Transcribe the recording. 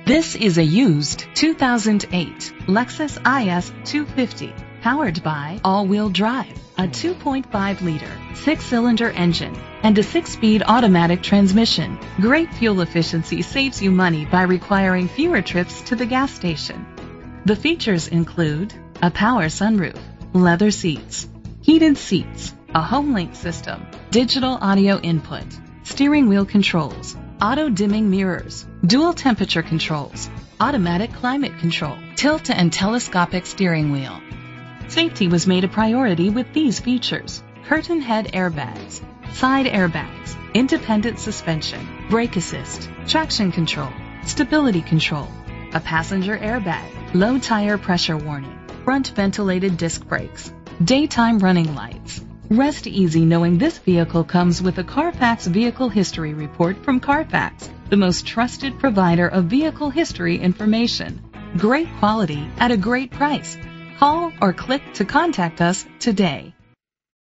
This is a used 2008 Lexus IS 250, powered by all-wheel drive, a 2.5-liter, 6-cylinder engine, and a 6-speed automatic transmission. Great fuel efficiency saves you money by requiring fewer trips to the gas station. The features include a power sunroof, leather seats, heated seats, a HomeLink system, digital audio input, steering wheel controls, auto-dimming mirrors, dual temperature controls, automatic climate control, tilt and telescopic steering wheel. Safety was made a priority with these features: curtain head airbags, side airbags, independent suspension, brake assist, traction control, stability control, a passenger airbag, low tire pressure warning, front ventilated disc brakes, daytime running lights. Rest easy knowing this vehicle comes with a Carfax Vehicle History Report from Carfax, the most trusted provider of vehicle history information. Great quality at a great price. Call or click to contact us today.